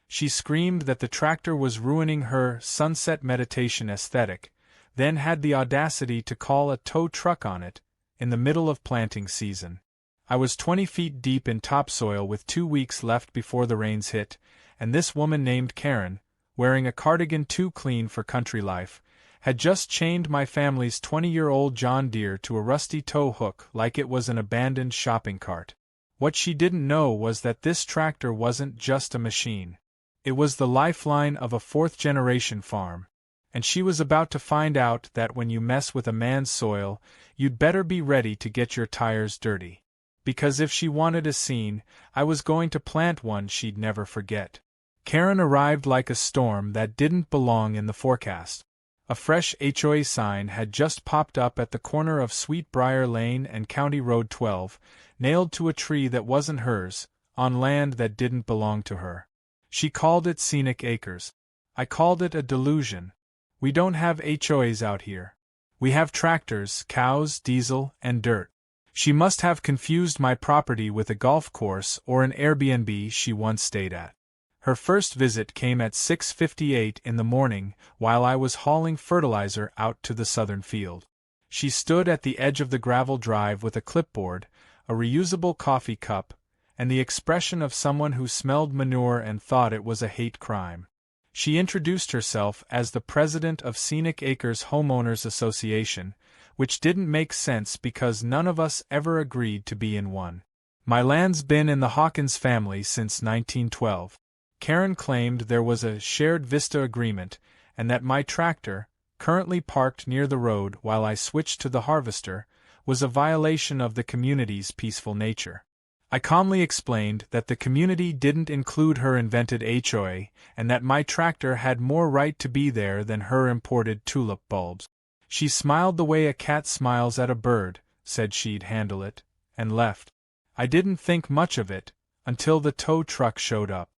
She screamed that the tractor was ruining her sunset meditation aesthetic, then had the audacity to call a tow truck on it, in the middle of planting season. I was 20 feet deep in topsoil with 2 weeks left before the rains hit, and this woman named Karen, wearing a cardigan too clean for country life, had just chained my family's 20-year-old John Deere to a rusty tow hook like it was an abandoned shopping cart. What she didn't know was that this tractor wasn't just a machine. It was the lifeline of a fourth-generation farm. And she was about to find out that when you mess with a man's soil, you'd better be ready to get your tires dirty. Because if she wanted a scene, I was going to plant one she'd never forget. Karen arrived like a storm that didn't belong in the forecast. A fresh HOA sign had just popped up at the corner of Sweetbriar Lane and County Road 12, nailed to a tree that wasn't hers, on land that didn't belong to her. She called it Scenic Acres. I called it a delusion. We don't have HOAs out here. We have tractors, cows, diesel, and dirt. She must have confused my property with a golf course or an Airbnb she once stayed at. Her first visit came at 6:58 in the morning while I was hauling fertilizer out to the southern field. She stood at the edge of the gravel drive with a clipboard, a reusable coffee cup, and the expression of someone who smelled manure and thought it was a hate crime. She introduced herself as the president of Scenic Acres Homeowners Association, which didn't make sense because none of us ever agreed to be in one. My land's been in the Hawkins family since 1912. Karen claimed there was a shared vista agreement and that my tractor, currently parked near the road while I switched to the harvester, was a violation of the community's peaceful nature. I calmly explained that the community didn't include her invented HOA and that my tractor had more right to be there than her imported tulip bulbs. She smiled the way a cat smiles at a bird, said she'd handle it, and left. I didn't think much of it until the tow truck showed up.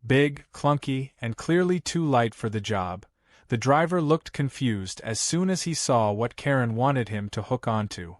Big, clunky, and clearly too light for the job, the driver looked confused as soon as he saw what Karen wanted him to hook onto.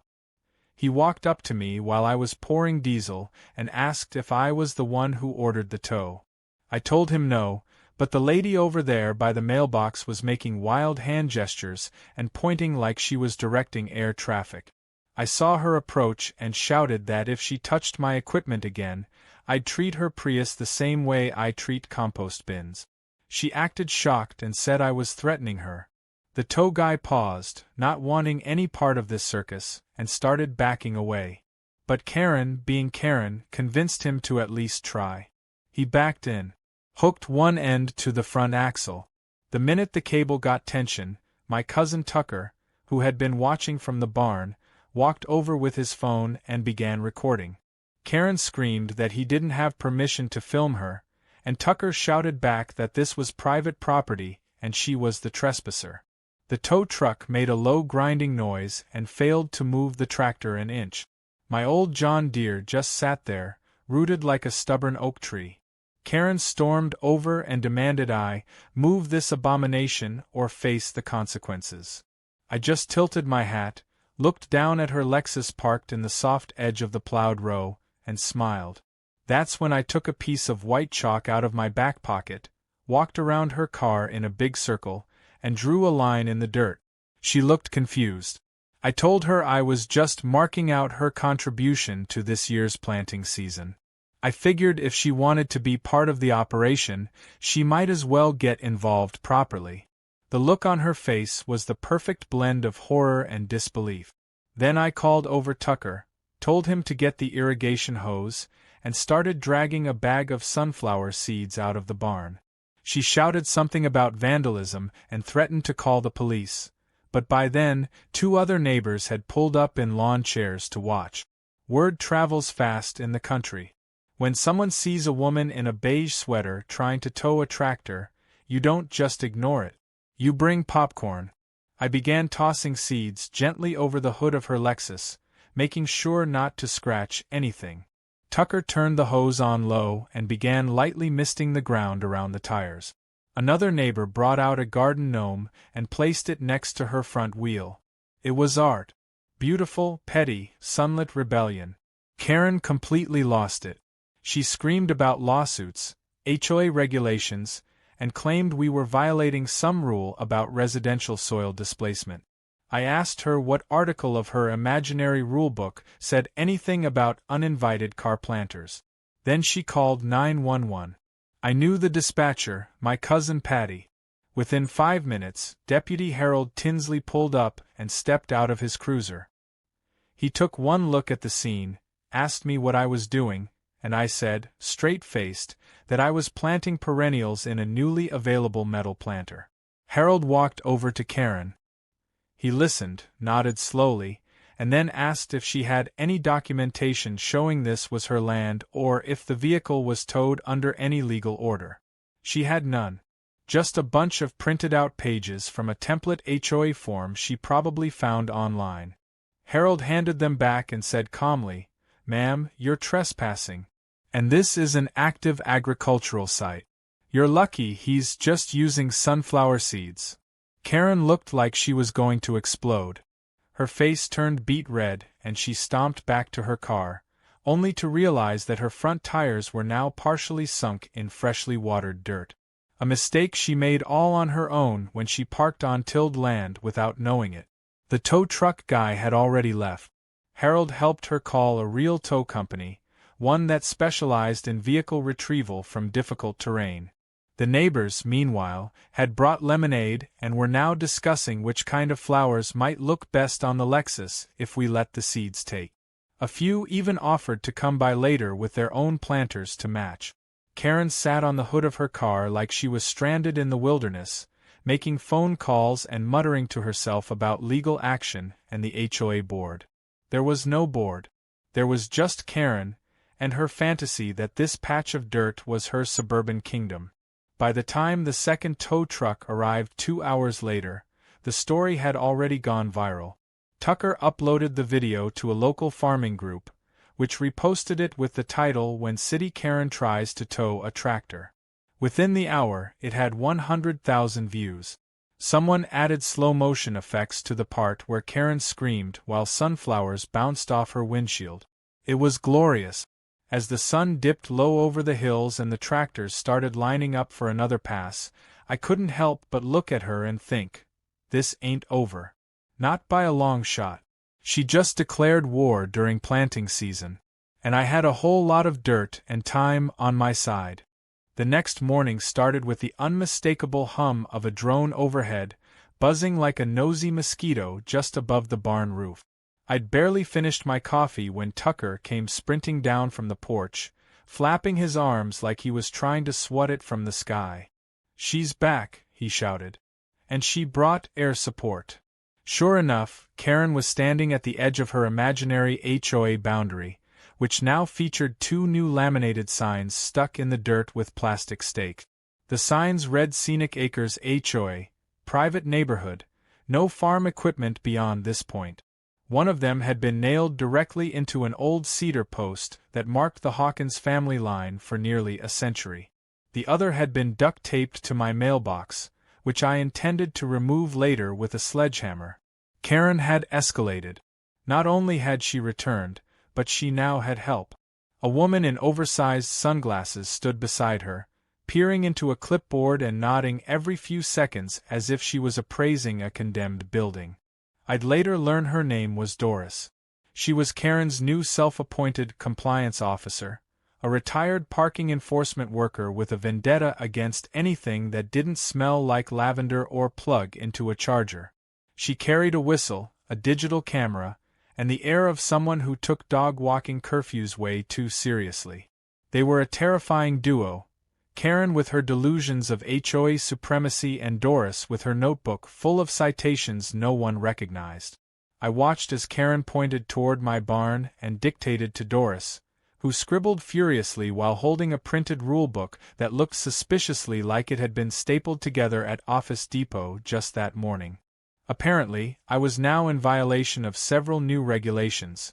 He walked up to me while I was pouring diesel and asked if I was the one who ordered the tow. I told him no, but the lady over there by the mailbox was making wild hand gestures and pointing like she was directing air traffic. I saw her approach and shouted that if she touched my equipment again, I'd treat her Prius the same way I treat compost bins. She acted shocked and said I was threatening her. The tow guy paused, not wanting any part of this circus, and started backing away. But Karen, being Karen, convinced him to at least try. He backed in, hooked one end to the front axle. The minute the cable got tension, my cousin Tucker, who had been watching from the barn, walked over with his phone and began recording. Karen screamed that he didn't have permission to film her, and Tucker shouted back that this was private property and she was the trespasser. The tow truck made a low grinding noise and failed to move the tractor an inch. My old John Deere just sat there, rooted like a stubborn oak tree. Karen stormed over and demanded I move this abomination or face the consequences. I just tilted my hat, looked down at her Lexus parked in the soft edge of the plowed row, and smiled. That's when I took a piece of white chalk out of my back pocket, walked around her car in a big circle, and drew a line in the dirt. She looked confused. I told her I was just marking out her contribution to this year's planting season. I figured if she wanted to be part of the operation, she might as well get involved properly. The look on her face was the perfect blend of horror and disbelief. Then I called over Tucker, told him to get the irrigation hose, and started dragging a bag of sunflower seeds out of the barn. She shouted something about vandalism and threatened to call the police, but by then, 2 other neighbors had pulled up in lawn chairs to watch. Word travels fast in the country. When someone sees a woman in a beige sweater trying to tow a tractor, you don't just ignore it. You bring popcorn. I began tossing seeds gently over the hood of her Lexus, making sure not to scratch anything. Tucker turned the hose on low and began lightly misting the ground around the tires. Another neighbor brought out a garden gnome and placed it next to her front wheel. It was art. Beautiful, petty, sunlit rebellion. Karen completely lost it. She screamed about lawsuits, HOA regulations, and claimed we were violating some rule about residential soil displacement. I asked her what article of her imaginary rulebook said anything about uninvited car planters. Then she called 911. I knew the dispatcher, my cousin Patty. Within 5 minutes, Deputy Harold Tinsley pulled up and stepped out of his cruiser. He took one look at the scene, asked me what I was doing, and I said, straight-faced, that I was planting perennials in a newly available metal planter. Harold walked over to Karen. He listened, nodded slowly, and then asked if she had any documentation showing this was her land or if the vehicle was towed under any legal order. She had none. Just a bunch of printed-out pages from a template HOA form she probably found online. Harold handed them back and said calmly, "Ma'am, you're trespassing. And this is an active agricultural site. You're lucky he's just using sunflower seeds." Karen looked like she was going to explode. Her face turned beet red and she stomped back to her car, only to realize that her front tires were now partially sunk in freshly watered dirt. A mistake she made all on her own when she parked on tilled land without knowing it. The tow truck guy had already left. Harold helped her call a real tow company, one that specialized in vehicle retrieval from difficult terrain. The neighbors, meanwhile, had brought lemonade and were now discussing which kind of flowers might look best on the Lexus if we let the seeds take. A few even offered to come by later with their own planters to match. Karen sat on the hood of her car like she was stranded in the wilderness, making phone calls and muttering to herself about legal action and the HOA board. There was no board. There was just Karen, and her fantasy that this patch of dirt was her suburban kingdom. By the time the second tow truck arrived 2 hours later, the story had already gone viral. Tucker uploaded the video to a local farming group, which reposted it with the title "When City Karen Tries to Tow a Tractor." Within the hour, it had 100,000 views. Someone added slow-motion effects to the part where Karen screamed while sunflowers bounced off her windshield. It was glorious. As the sun dipped low over the hills and the tractors started lining up for another pass, I couldn't help but look at her and think, this ain't over. Not by a long shot. She just declared war during planting season, and I had a whole lot of dirt and time on my side. The next morning started with the unmistakable hum of a drone overhead, buzzing like a nosy mosquito just above the barn roof. I'd barely finished my coffee when Tucker came sprinting down from the porch, flapping his arms like he was trying to swat it from the sky. "She's back," he shouted. And she brought air support. Sure enough, Karen was standing at the edge of her imaginary HOA boundary, which now featured 2 new laminated signs stuck in the dirt with plastic stakes. The signs read Scenic Acres HOA, private neighborhood, no farm equipment beyond this point. One of them had been nailed directly into an old cedar post that marked the Hawkins family line for nearly a century. The other had been duct-taped to my mailbox, which I intended to remove later with a sledgehammer. Karen had escalated. Not only had she returned, but she now had help. A woman in oversized sunglasses stood beside her, peering into a clipboard and nodding every few seconds as if she was appraising a condemned building. I'd later learn her name was Doris. She was Karen's new self-appointed compliance officer, a retired parking enforcement worker with a vendetta against anything that didn't smell like lavender or plug into a charger. She carried a whistle, a digital camera, and the air of someone who took dog-walking curfews way too seriously. They were a terrifying duo, Karen with her delusions of HOA supremacy and Doris with her notebook full of citations no one recognized. I watched as Karen pointed toward my barn and dictated to Doris, who scribbled furiously while holding a printed rulebook that looked suspiciously like it had been stapled together at Office Depot just that morning. Apparently, I was now in violation of several new regulations.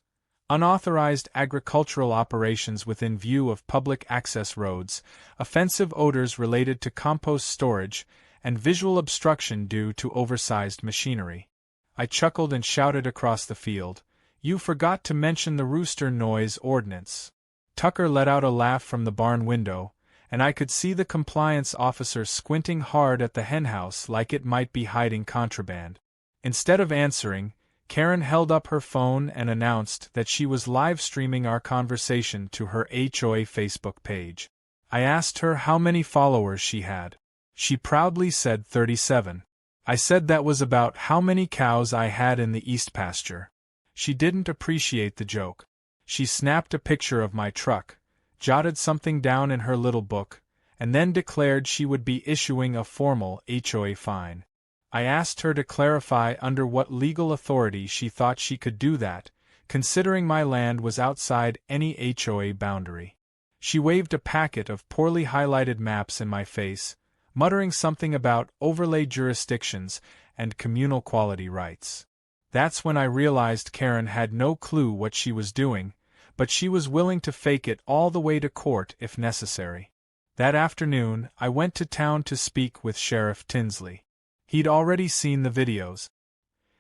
Unauthorized agricultural operations within view of public access roads, offensive odors related to compost storage, and visual obstruction due to oversized machinery. I chuckled and shouted across the field, "You forgot to mention the rooster noise ordinance." Tucker let out a laugh from the barn window, and I could see the compliance officer squinting hard at the henhouse like it might be hiding contraband. Instead of answering, Karen held up her phone and announced that she was live streaming our conversation to her HOA Facebook page. I asked her how many followers she had. She proudly said 37. I said that was about how many cows I had in the east pasture. She didn't appreciate the joke. She snapped a picture of my truck, jotted something down in her little book, and then declared she would be issuing a formal HOA fine. I asked her to clarify under what legal authority she thought she could do that, considering my land was outside any HOA boundary. She waved a packet of poorly highlighted maps in my face, muttering something about overlay jurisdictions and communal quality rights. That's when I realized Karen had no clue what she was doing, but she was willing to fake it all the way to court if necessary. That afternoon, I went to town to speak with Sheriff Tinsley. He'd already seen the videos.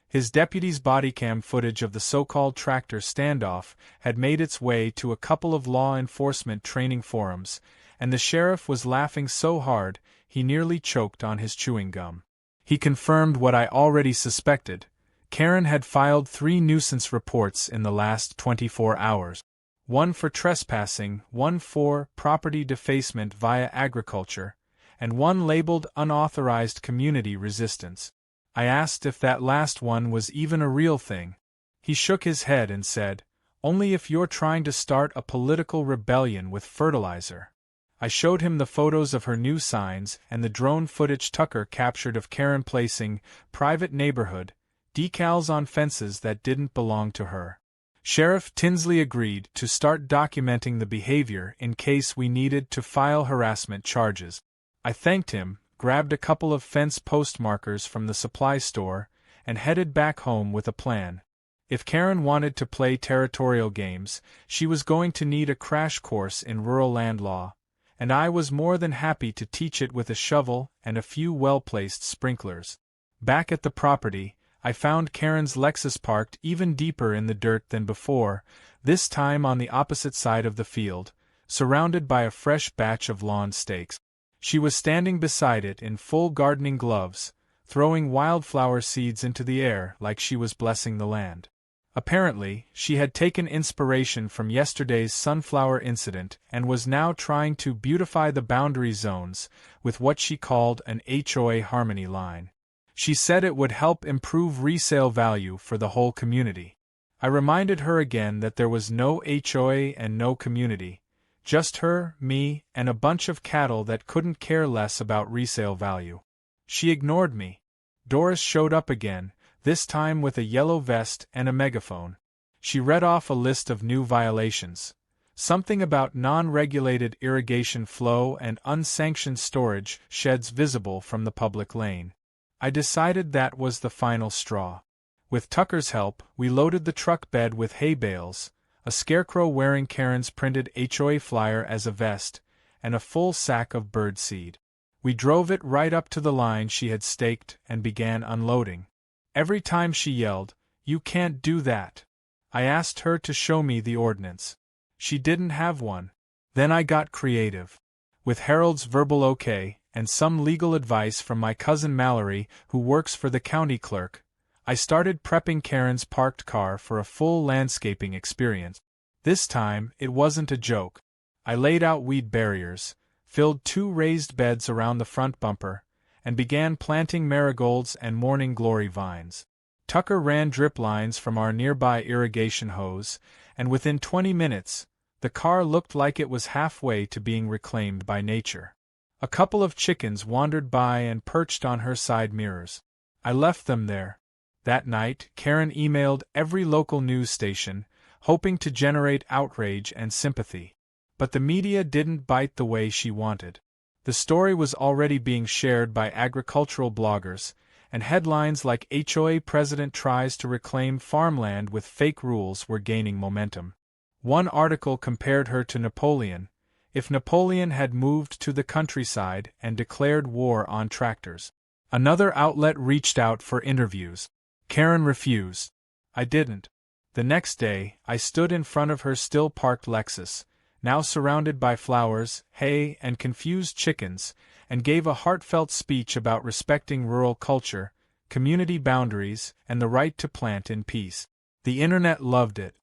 His deputy's bodycam footage of the so-called tractor standoff had made its way to a couple of law enforcement training forums, and the sheriff was laughing so hard he nearly choked on his chewing gum. He confirmed what I already suspected. Karen had filed 3 nuisance reports in the last 24 hours. One for trespassing, one for property defacement via agriculture, and one labeled unauthorized community resistance. I asked if that last one was even a real thing. He shook his head and said, "Only if you're trying to start a political rebellion with fertilizer." I showed him the photos of her new signs and the drone footage Tucker captured of Karen placing private neighborhood decals on fences that didn't belong to her. Sheriff Tinsley agreed to start documenting the behavior in case we needed to file harassment charges. I thanked him, grabbed a couple of fence post markers from the supply store, and headed back home with a plan. If Karen wanted to play territorial games, she was going to need a crash course in rural land law, and I was more than happy to teach it with a shovel and a few well-placed sprinklers. Back at the property, I found Karen's Lexus parked even deeper in the dirt than before, this time on the opposite side of the field, surrounded by a fresh batch of lawn stakes. She was standing beside it in full gardening gloves, throwing wildflower seeds into the air like she was blessing the land. Apparently, she had taken inspiration from yesterday's sunflower incident and was now trying to beautify the boundary zones with what she called an HOA harmony line. She said it would help improve resale value for the whole community. I reminded her again that there was no HOA and no community, just her, me, and a bunch of cattle that couldn't care less about resale value. She ignored me. Doris showed up again, this time with a yellow vest and a megaphone. She read off a list of new violations. Something about non-regulated irrigation flow and unsanctioned storage sheds visible from the public lane. I decided that was the final straw. With Tucker's help, we loaded the truck bed with hay bales, a scarecrow wearing Karen's printed HOA flyer as a vest, and a full sack of bird seed. We drove it right up to the line she had staked and began unloading. Every time she yelled, "You can't do that," I asked her to show me the ordinance. She didn't have one. Then I got creative. With Harold's verbal okay, and some legal advice from my cousin Mallory, who works for the county clerk, I started prepping Karen's parked car for a full landscaping experience. This time, it wasn't a joke. I laid out weed barriers, filled 2 raised beds around the front bumper, and began planting marigolds and morning glory vines. Tucker ran drip lines from our nearby irrigation hose, and within 20 minutes, the car looked like it was halfway to being reclaimed by nature. A couple of chickens wandered by and perched on her side mirrors. I left them there. That night, Karen emailed every local news station, hoping to generate outrage and sympathy. But the media didn't bite the way she wanted. The story was already being shared by agricultural bloggers, and headlines like HOA President Tries to Reclaim Farmland with Fake Rules were gaining momentum. One article compared her to Napoleon, if Napoleon had moved to the countryside and declared war on tractors. Another outlet reached out for interviews. Karen refused. I didn't. The next day, I stood in front of her still-parked Lexus, now surrounded by flowers, hay, and confused chickens, and gave a heartfelt speech about respecting rural culture, community boundaries, and the right to plant in peace. The internet loved it.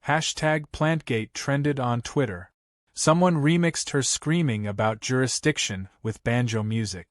#PlantGate trended on Twitter. Someone remixed her screaming about jurisdiction with banjo music.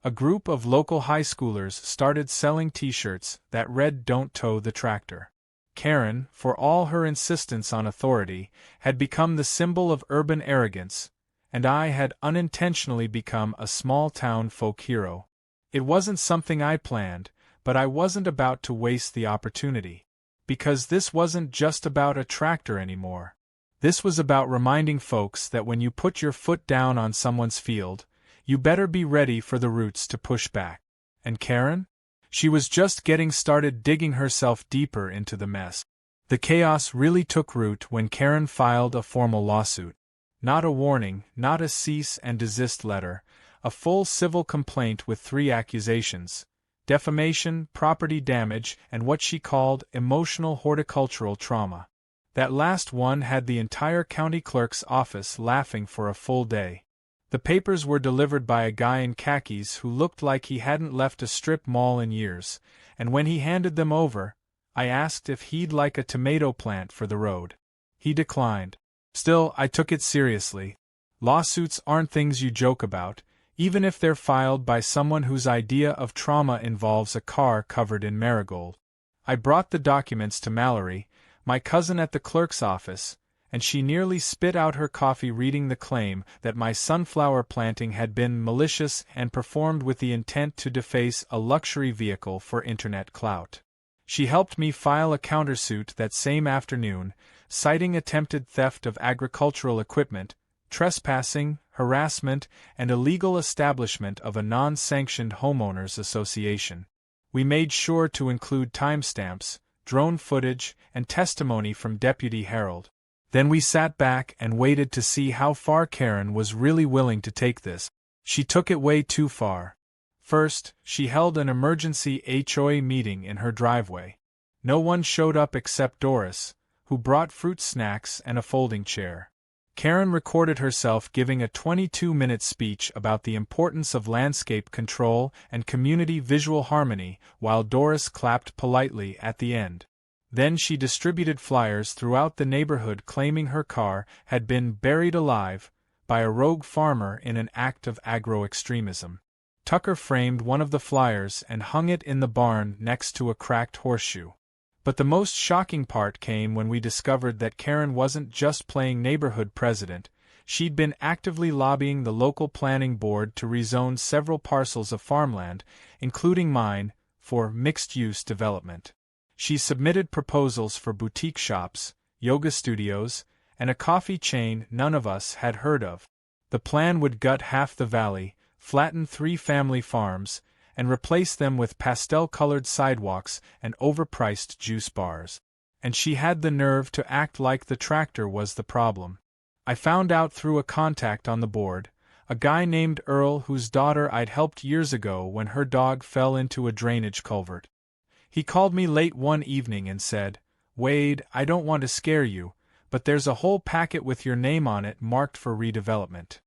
A group of local high schoolers started selling t-shirts that read "Don't tow the tractor." Karen, for all her insistence on authority, had become the symbol of urban arrogance, and I had unintentionally become a small-town folk hero. It wasn't something I planned, but I wasn't about to waste the opportunity. Because this wasn't just about a tractor anymore. This was about reminding folks that when you put your foot down on someone's field, you better be ready for the roots to push back. And Karen? She was just getting started digging herself deeper into the mess. The chaos really took root when Karen filed a formal lawsuit. Not a warning, not a cease and desist letter, a full civil complaint with 3 accusations: defamation, property damage, and what she called emotional horticultural trauma. That last one had the entire county clerk's office laughing for a full day. The papers were delivered by a guy in khakis who looked like he hadn't left a strip mall in years, and when he handed them over, I asked if he'd like a tomato plant for the road. He declined. Still, I took it seriously. Lawsuits aren't things you joke about, even if they're filed by someone whose idea of trauma involves a car covered in marigold. I brought the documents to Mallory, my cousin at the clerk's office, and she nearly spit out her coffee reading the claim that my sunflower planting had been malicious and performed with the intent to deface a luxury vehicle for internet clout. She helped me file a countersuit that same afternoon, citing attempted theft of agricultural equipment, trespassing, harassment, and illegal establishment of a non-sanctioned homeowners association. We made sure to include timestamps, drone footage, and testimony from Deputy Harold. Then we sat back and waited to see how far Karen was really willing to take this. She took it way too far. First, she held an emergency HOA meeting in her driveway. No one showed up except Doris, who brought fruit snacks and a folding chair. Karen recorded herself giving a 22-minute speech about the importance of landscape control and community visual harmony, while Doris clapped politely at the end. Then she distributed flyers throughout the neighborhood claiming her car had been buried alive by a rogue farmer in an act of agro-extremism. Tucker framed one of the flyers and hung it in the barn next to a cracked horseshoe. But the most shocking part came when we discovered that Karen wasn't just playing neighborhood president, she'd been actively lobbying the local planning board to rezone several parcels of farmland, including mine, for mixed-use development. She submitted proposals for boutique shops, yoga studios, and a coffee chain none of us had heard of. The plan would gut half the valley, flatten 3 family farms, and replace them with pastel-colored sidewalks and overpriced juice bars. And she had the nerve to act like the tractor was the problem. I found out through a contact on the board, a guy named Earl whose daughter I'd helped years ago when her dog fell into a drainage culvert. He called me late one evening and said, "Wade, I don't want to scare you, but there's a whole packet with your name on it marked for redevelopment."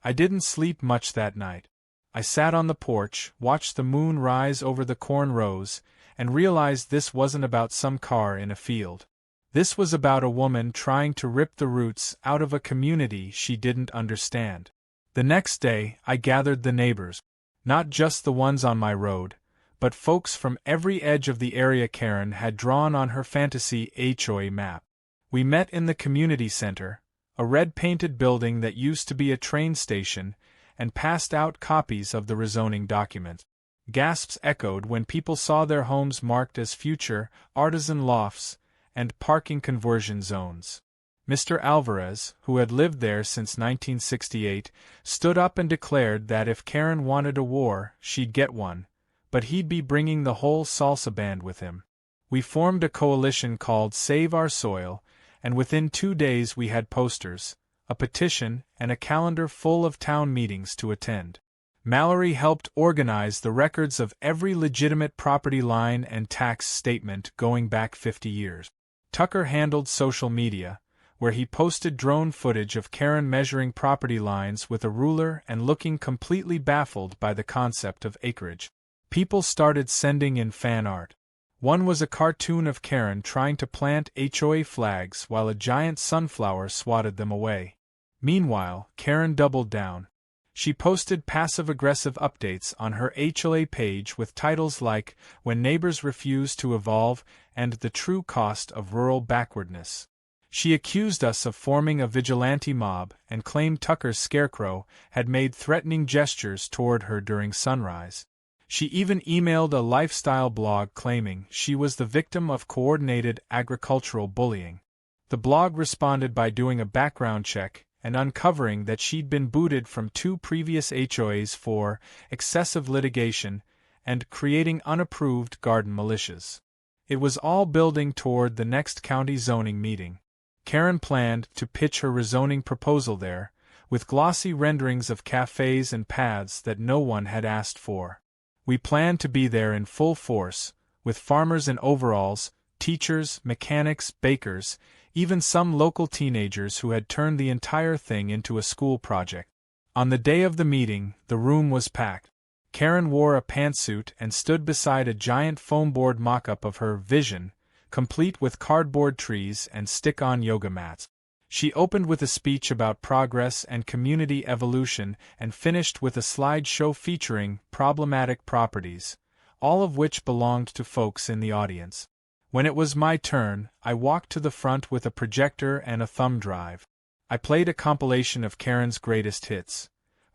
I didn't sleep much that night. I sat on the porch, watched the moon rise over the corn rows, and realized this wasn't about some car in a field. This was about a woman trying to rip the roots out of a community she didn't understand. The next day, I gathered the neighbors. Not just the ones on my road, but folks from every edge of the area Karen had drawn on her fantasy HOA map. We met in the community center, a red-painted building that used to be a train station, and passed out copies of the rezoning document. Gasps echoed when people saw their homes marked as future, artisan lofts, and parking conversion zones. Mr. Alvarez, who had lived there since 1968, stood up and declared that if Karen wanted a war, she'd get one, but he'd be bringing the whole salsa band with him. We formed a coalition called Save Our Soil, and within 2 days we had posters, a petition, and a calendar full of town meetings to attend. Mallory helped organize the records of every legitimate property line and tax statement going back 50 years. Tucker handled social media, where he posted drone footage of Karen measuring property lines with a ruler and looking completely baffled by the concept of acreage. People started sending in fan art. One was a cartoon of Karen trying to plant HOA flags while a giant sunflower swatted them away. Meanwhile, Karen doubled down. She posted passive-aggressive updates on her HOA page with titles like "When Neighbors Refuse to Evolve" and "The True Cost of Rural Backwardness." She accused us of forming a vigilante mob and claimed Tucker's scarecrow had made threatening gestures toward her during sunrise. She even emailed a lifestyle blog claiming she was the victim of coordinated agricultural bullying. The blog responded by doing a background check and uncovering that she'd been booted from 2 previous HOAs for excessive litigation and creating unapproved garden militias. It was all building toward the next county zoning meeting. Karen planned to pitch her rezoning proposal there, with glossy renderings of cafes and paths that no one had asked for. We planned to be there in full force, with farmers in overalls, teachers, mechanics, bakers, even some local teenagers who had turned the entire thing into a school project. On the day of the meeting, the room was packed. Karen wore a pantsuit and stood beside a giant foam-board mock-up of her vision, complete with cardboard trees and stick-on yoga mats. She opened with a speech about progress and community evolution and finished with a slideshow featuring problematic properties, all of which belonged to folks in the audience. When it was my turn, I walked to the front with a projector and a thumb drive. I played a compilation of Karen's greatest hits.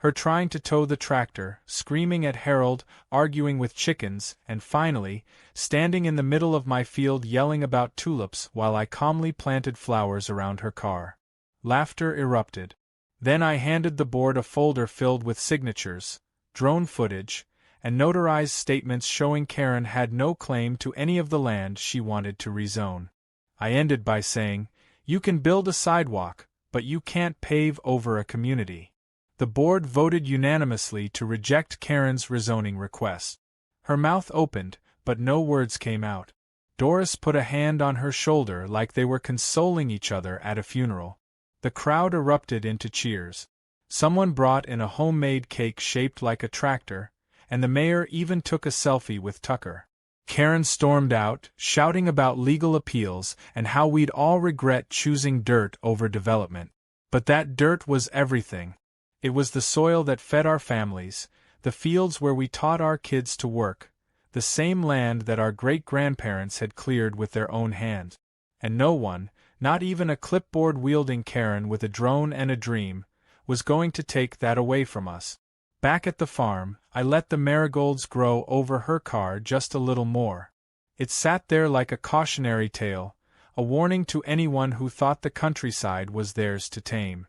Her trying to tow the tractor, screaming at Harold, arguing with chickens, and finally, standing in the middle of my field yelling about tulips while I calmly planted flowers around her car. Laughter erupted. Then I handed the board a folder filled with signatures, drone footage, and notarized statements showing Karen had no claim to any of the land she wanted to rezone. I ended by saying, "You can build a sidewalk, but you can't pave over a community." The board voted unanimously to reject Karen's rezoning request. Her mouth opened, but no words came out. Doris put a hand on her shoulder like they were consoling each other at a funeral. The crowd erupted into cheers. Someone brought in a homemade cake shaped like a tractor, and the mayor even took a selfie with Tucker. Karen stormed out, shouting about legal appeals and how we'd all regret choosing dirt over development. But that dirt was everything. It was the soil that fed our families, the fields where we taught our kids to work, the same land that our great-grandparents had cleared with their own hands. And no one, not even a clipboard-wielding Karen with a drone and a dream, was going to take that away from us. Back at the farm, I let the marigolds grow over her car just a little more. It sat there like a cautionary tale, a warning to anyone who thought the countryside was theirs to tame.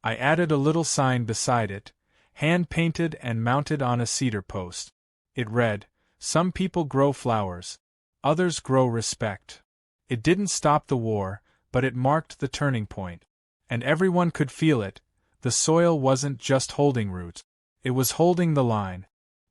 I added a little sign beside it, hand-painted and mounted on a cedar post. It read, "Some people grow flowers, others grow respect." It didn't stop the war, but it marked the turning point. And everyone could feel it. The soil wasn't just holding roots. It was holding the line.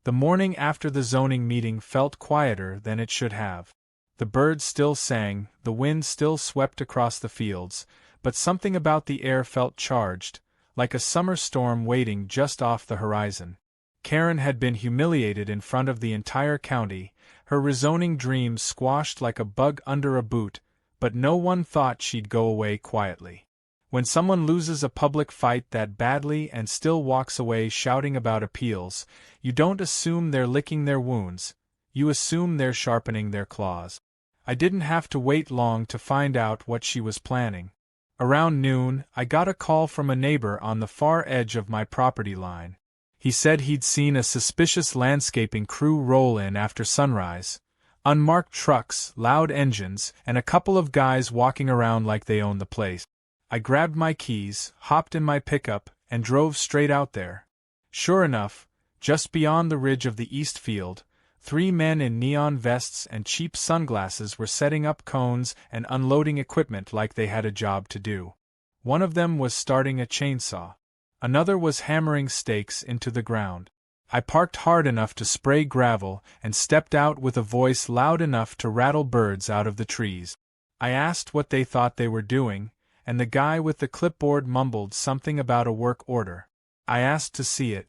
The morning after the zoning meeting felt quieter than it should have. The birds still sang, the wind still swept across the fields, but something about the air felt charged, like a summer storm waiting just off the horizon. Karen had been humiliated in front of the entire county, her rezoning dreams squashed like a bug under a boot, but no one thought she'd go away quietly. When someone loses a public fight that badly and still walks away shouting about appeals, you don't assume they're licking their wounds, you assume they're sharpening their claws. I didn't have to wait long to find out what she was planning. Around noon, I got a call from a neighbor on the far edge of my property line. He said he'd seen a suspicious landscaping crew roll in after sunrise. Unmarked trucks, loud engines, and a couple of guys walking around like they owned the place. I grabbed my keys, hopped in my pickup, and drove straight out there. Sure enough, just beyond the ridge of the east field, 3 men in neon vests and cheap sunglasses were setting up cones and unloading equipment like they had a job to do. One of them was starting a chainsaw. Another was hammering stakes into the ground. I parked hard enough to spray gravel and stepped out with a voice loud enough to rattle birds out of the trees. I asked what they thought they were doing, and the guy with the clipboard mumbled something about a work order. I asked to see it.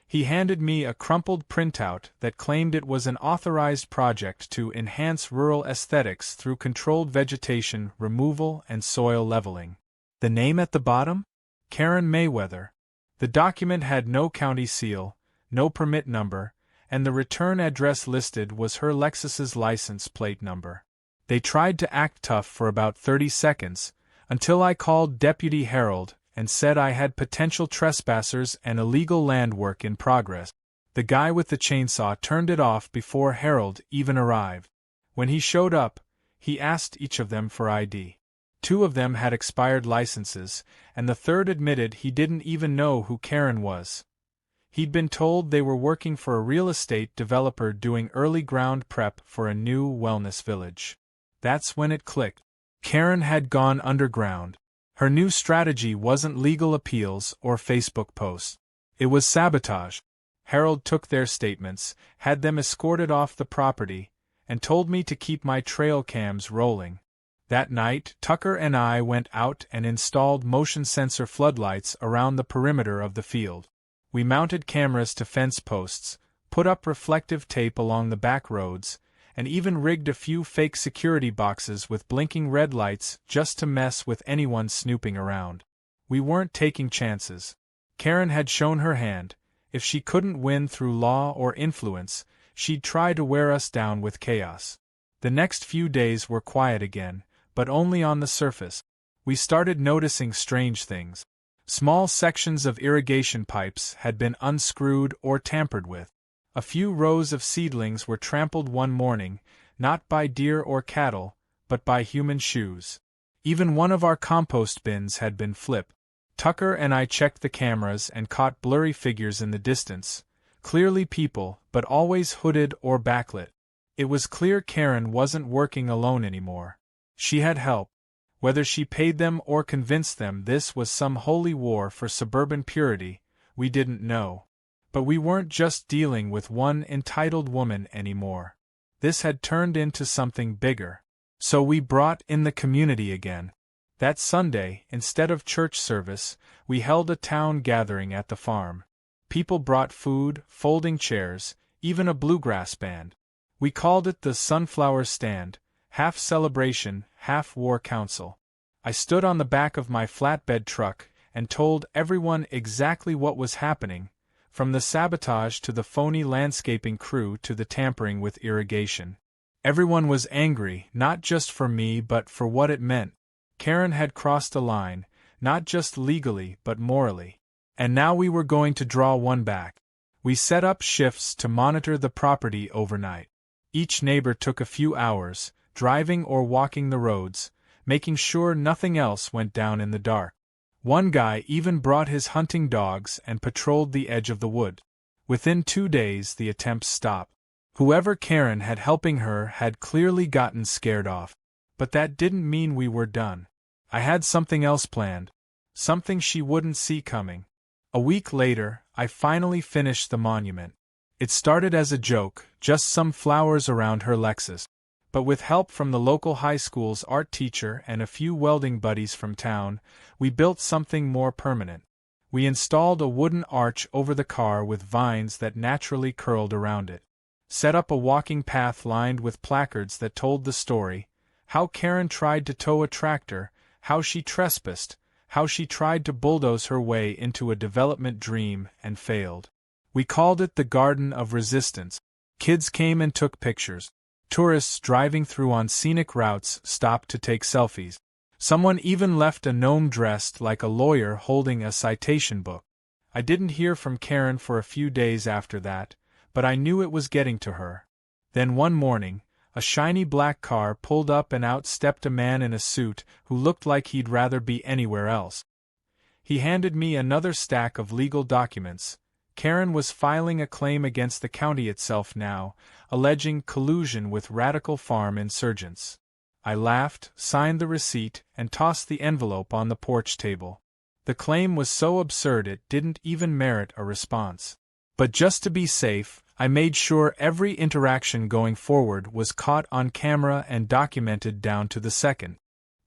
He handed me a crumpled printout that claimed it was an authorized project to enhance rural aesthetics through controlled vegetation removal and soil leveling. The name at the bottom? Karen Mayweather. The document had no county seal, no permit number, and the return address listed was her Lexus's license plate number. They tried to act tough for about 30 seconds, until I called Deputy Harold and said I had potential trespassers and illegal land work in progress. The guy with the chainsaw turned it off before Harold even arrived. When he showed up, he asked each of them for ID. 2 of them had expired licenses, and the third admitted he didn't even know who Karen was. He'd been told they were working for a real estate developer doing early ground prep for a new wellness village. That's when it clicked. Karen had gone underground. Her new strategy wasn't legal appeals or Facebook posts. It was sabotage. Harold took their statements, had them escorted off the property, and told me to keep my trail cams rolling. That night, Tucker and I went out and installed motion sensor floodlights around the perimeter of the field. We mounted cameras to fence posts, put up reflective tape along the back roads, and even rigged a few fake security boxes with blinking red lights just to mess with anyone snooping around. We weren't taking chances. Karen had shown her hand. If she couldn't win through law or influence, she'd try to wear us down with chaos. The next few days were quiet again, but only on the surface. We started noticing strange things. Small sections of irrigation pipes had been unscrewed or tampered with. A few rows of seedlings were trampled one morning, not by deer or cattle, but by human shoes. Even one of our compost bins had been flipped. Tucker and I checked the cameras and caught blurry figures in the distance, clearly people, but always hooded or backlit. It was clear Karen wasn't working alone anymore. She had help. Whether she paid them or convinced them this was some holy war for suburban purity, we didn't know. But we weren't just dealing with one entitled woman anymore. This had turned into something bigger. So we brought in the community again. That Sunday, instead of church service, we held a town gathering at the farm. People brought food, folding chairs, even a bluegrass band. We called it the Sunflower Stand, half celebration, half war council. I stood on the back of my flatbed truck and told everyone exactly what was happening, from the sabotage to the phony landscaping crew to the tampering with irrigation. Everyone was angry, not just for me but for what it meant. Karen had crossed a line, not just legally but morally. And now we were going to draw one back. We set up shifts to monitor the property overnight. Each neighbor took a few hours, driving or walking the roads, making sure nothing else went down in the dark. One guy even brought his hunting dogs and patrolled the edge of the wood. Within 2 days the attempts stopped. Whoever Karen had helping her had clearly gotten scared off. But that didn't mean we were done. I had something else planned. Something she wouldn't see coming. A week later, I finally finished the monument. It started as a joke, just some flowers around her Lexus. But with help from the local high school's art teacher and a few welding buddies from town, we built something more permanent. We installed a wooden arch over the car with vines that naturally curled around it. Set up a walking path lined with placards that told the story, how Karen tried to tow a tractor, how she trespassed, how she tried to bulldoze her way into a development dream and failed. We called it the Garden of Resistance. Kids came and took pictures. Tourists driving through on scenic routes stopped to take selfies. Someone even left a gnome dressed like a lawyer holding a citation book. I didn't hear from Karen for a few days after that, but I knew it was getting to her. Then one morning, a shiny black car pulled up and out stepped a man in a suit who looked like he'd rather be anywhere else. He handed me another stack of legal documents. Karen was filing a claim against the county itself now, alleging collusion with radical farm insurgents. I laughed, signed the receipt, and tossed the envelope on the porch table. The claim was so absurd it didn't even merit a response. But just to be safe, I made sure every interaction going forward was caught on camera and documented down to the second.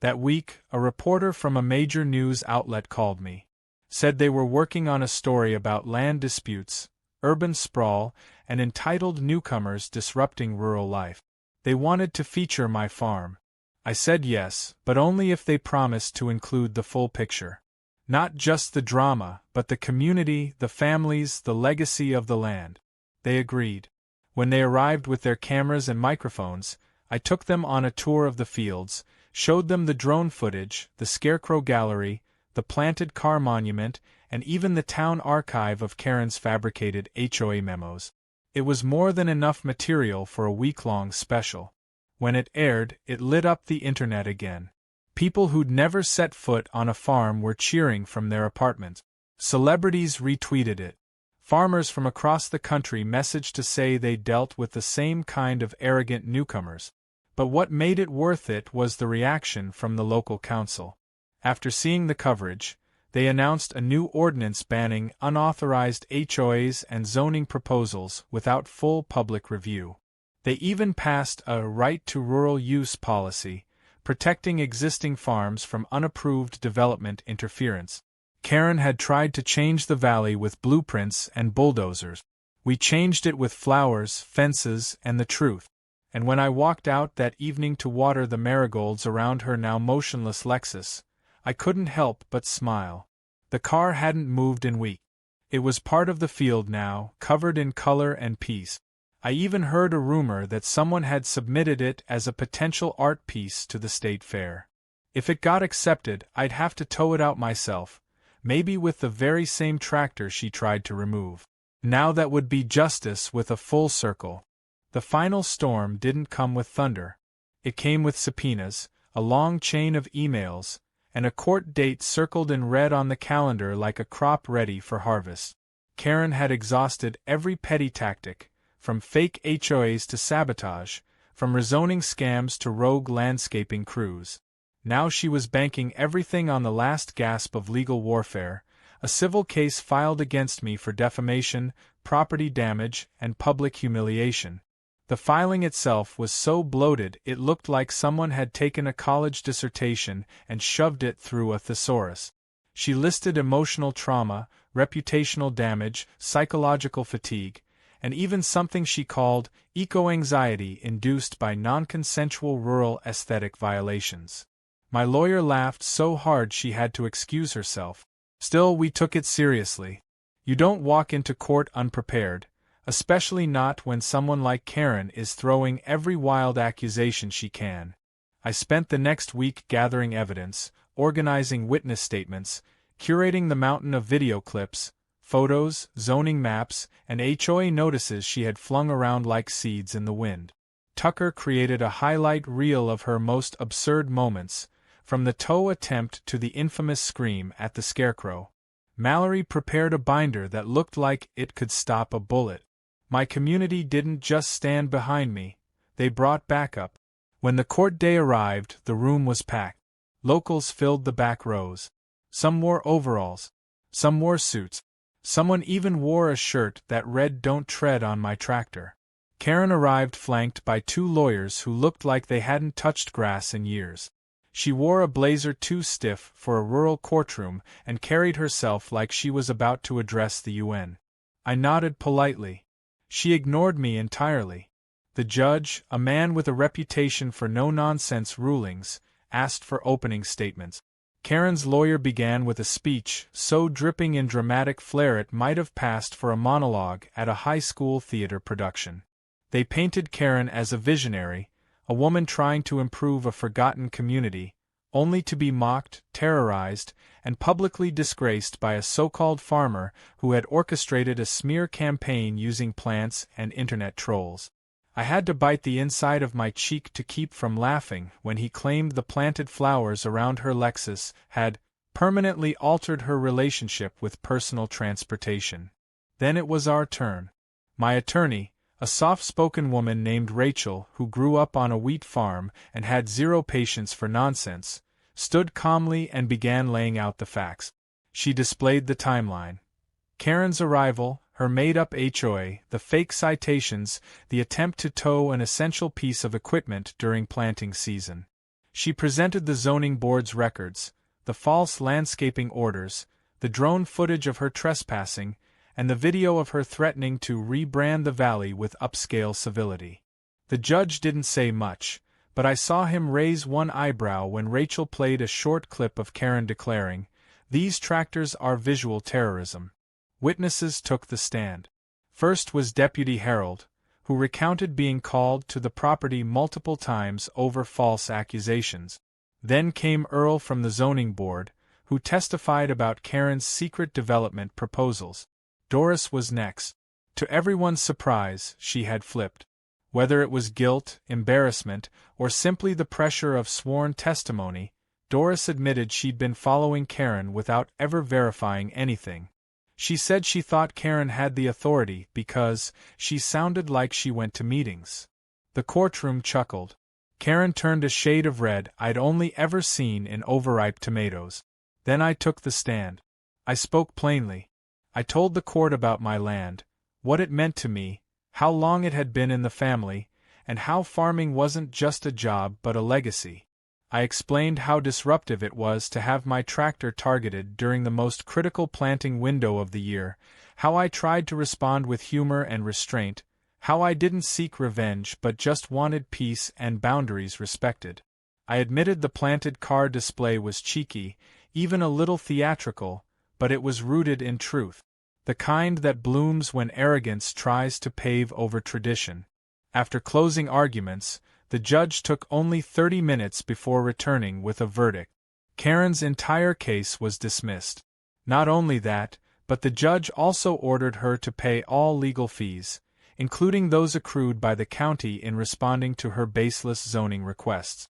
That week, a reporter from a major news outlet called me. Said they were working on a story about land disputes, urban sprawl, and entitled newcomers disrupting rural life. They wanted to feature my farm. I said yes, but only if they promised to include the full picture. Not just the drama, but the community, the families, the legacy of the land. They agreed. When they arrived with their cameras and microphones, I took them on a tour of the fields, showed them the drone footage, the scarecrow gallery, the planted car monument, and even the town archive of Karen's fabricated HOA memos. It was more than enough material for a week-long special. When it aired, it lit up the internet again. People who'd never set foot on a farm were cheering from their apartments. Celebrities retweeted it. Farmers from across the country messaged to say they dealt with the same kind of arrogant newcomers. But what made it worth it was the reaction from the local council. After seeing the coverage, they announced a new ordinance banning unauthorized HOAs and zoning proposals without full public review. They even passed a right to rural use policy, protecting existing farms from unapproved development interference. Karen had tried to change the valley with blueprints and bulldozers. We changed it with flowers, fences, and the truth. And when I walked out that evening to water the marigolds around her now motionless Lexus, I couldn't help but smile. The car hadn't moved in weeks. It was part of the field now, covered in color and peace. I even heard a rumor that someone had submitted it as a potential art piece to the state fair. If it got accepted, I'd have to tow it out myself, maybe with the very same tractor she tried to remove. Now that would be justice with a full circle. The final storm didn't come with thunder. It came with subpoenas, a long chain of emails, and a court date circled in red on the calendar like a crop ready for harvest. Karen had exhausted every petty tactic, from fake HOAs to sabotage, from rezoning scams to rogue landscaping crews. Now she was banking everything on the last gasp of legal warfare, a civil case filed against me for defamation, property damage, and public humiliation. The filing itself was so bloated it looked like someone had taken a college dissertation and shoved it through a thesaurus. She listed emotional trauma, reputational damage, psychological fatigue, and even something she called eco-anxiety induced by non-consensual rural aesthetic violations. My lawyer laughed so hard she had to excuse herself. Still, we took it seriously. You don't walk into court unprepared, especially not when someone like Karen is throwing every wild accusation she can. I spent the next week gathering evidence, organizing witness statements, curating the mountain of video clips, photos, zoning maps, and HOA notices she had flung around like seeds in the wind. Tucker created a highlight reel of her most absurd moments, from the tow attempt to the infamous scream at the scarecrow. Mallory prepared a binder that looked like it could stop a bullet. My community didn't just stand behind me, they brought backup. When the court day arrived, the room was packed. Locals filled the back rows. Some wore overalls. Some wore suits. Someone even wore a shirt that read "Don't tread on my tractor." Karen arrived flanked by two lawyers who looked like they hadn't touched grass in years. She wore a blazer too stiff for a rural courtroom and carried herself like she was about to address the UN. I nodded politely. She ignored me entirely. The judge, a man with a reputation for no-nonsense rulings, asked for opening statements. Karen's lawyer began with a speech so dripping in dramatic flair it might have passed for a monologue at a high school theater production. They painted Karen as a visionary, a woman trying to improve a forgotten community, only to be mocked, terrorized, and publicly disgraced by a so-called farmer who had orchestrated a smear campaign using plants and internet trolls. I had to bite the inside of my cheek to keep from laughing when he claimed the planted flowers around her Lexus had permanently altered her relationship with personal transportation. Then it was our turn. My attorney, a soft-spoken woman named Rachel who grew up on a wheat farm and had zero patience for nonsense, stood calmly and began laying out the facts. She displayed the timeline. Karen's arrival, her made-up HOA, the fake citations, the attempt to tow an essential piece of equipment during planting season. She presented the zoning board's records, the false landscaping orders, the drone footage of her trespassing, and the video of her threatening to rebrand the valley with upscale civility. The judge didn't say much, but I saw him raise one eyebrow when Rachel played a short clip of Karen declaring, "These tractors are visual terrorism." Witnesses took the stand. First was Deputy Harold, who recounted being called to the property multiple times over false accusations. Then came Earl from the zoning board, who testified about Karen's secret development proposals. Doris was next. To everyone's surprise, she had flipped. Whether it was guilt, embarrassment, or simply the pressure of sworn testimony, Doris admitted she'd been following Karen without ever verifying anything. She said she thought Karen had the authority because she sounded like she went to meetings. The courtroom chuckled. Karen turned a shade of red I'd only ever seen in overripe tomatoes. Then I took the stand. I spoke plainly. I told the court about my land, what it meant to me, how long it had been in the family, and how farming wasn't just a job but a legacy. I explained how disruptive it was to have my tractor targeted during the most critical planting window of the year, how I tried to respond with humor and restraint, how I didn't seek revenge but just wanted peace and boundaries respected. I admitted the planted car display was cheeky, even a little theatrical, but it was rooted in truth. The kind that blooms when arrogance tries to pave over tradition. After closing arguments, the judge took only 30 minutes before returning with a verdict. Karen's entire case was dismissed. Not only that, but the judge also ordered her to pay all legal fees, including those accrued by the county in responding to her baseless zoning requests.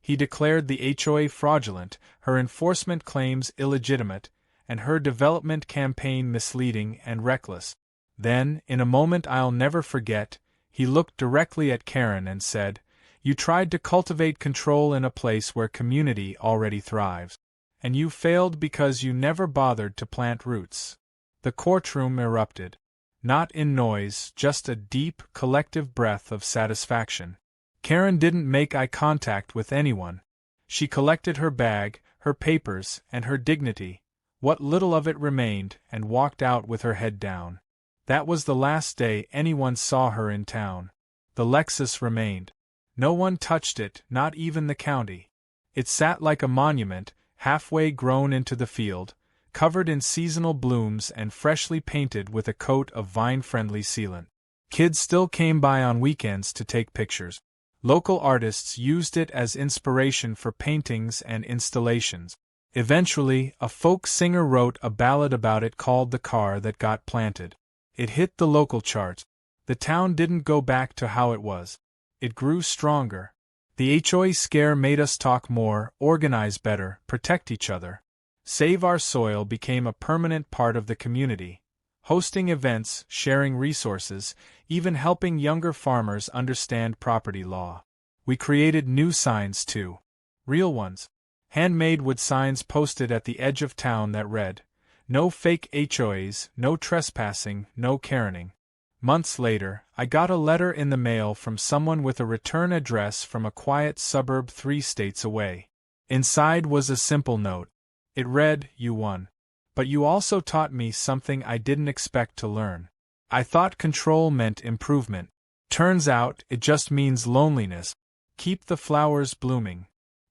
He declared the HOA fraudulent, her enforcement claims illegitimate, and her development campaign misleading and reckless. Then, in a moment I'll never forget, he looked directly at Karen and said, "You tried to cultivate control in a place where community already thrives. And you failed because you never bothered to plant roots." The courtroom erupted. Not in noise, just a deep, collective breath of satisfaction. Karen didn't make eye contact with anyone. She collected her bag, her papers, and her dignity, what little of it remained, and walked out with her head down. That was the last day anyone saw her in town. The Lexus remained. No one touched it, not even the county. It sat like a monument, halfway grown into the field, covered in seasonal blooms and freshly painted with a coat of vine-friendly sealant. Kids still came by on weekends to take pictures. Local artists used it as inspiration for paintings and installations. Eventually, a folk singer wrote a ballad about it called "The Car That Got Planted." It hit the local charts. The town didn't go back to how it was. It grew stronger. The HOA scare made us talk more, organize better, protect each other. Save Our Soil became a permanent part of the community, hosting events, sharing resources, even helping younger farmers understand property law. We created new signs too. Real ones. Handmade wood signs posted at the edge of town that read, "No fake HOAs, no trespassing, no Karening." Months later, I got a letter in the mail from someone with a return address from a quiet suburb 3 states away. Inside was a simple note. It read, "You won. But you also taught me something I didn't expect to learn. I thought control meant improvement. Turns out, it just means loneliness. Keep the flowers blooming."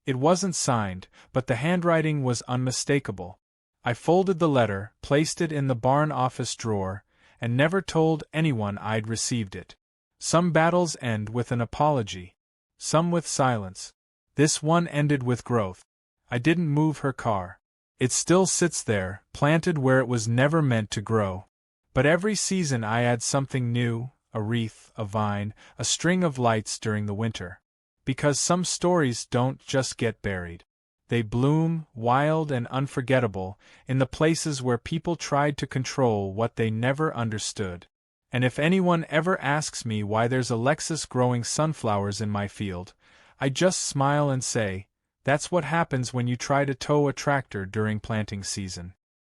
It wasn't signed, but the handwriting was unmistakable. I folded the letter, placed it in the barn office drawer, and never told anyone I'd received it. Some battles end with an apology. Some with silence. This one ended with growth. I didn't move her car. It still sits there, planted where it was never meant to grow. But every season I add something new, a wreath, a vine, a string of lights during the winter. Because some stories don't just get buried. They bloom, wild and unforgettable, in the places where people tried to control what they never understood. And if anyone ever asks me why there's a Lexus growing sunflowers in my field, I just smile and say, that's what happens when you try to tow a tractor during planting season.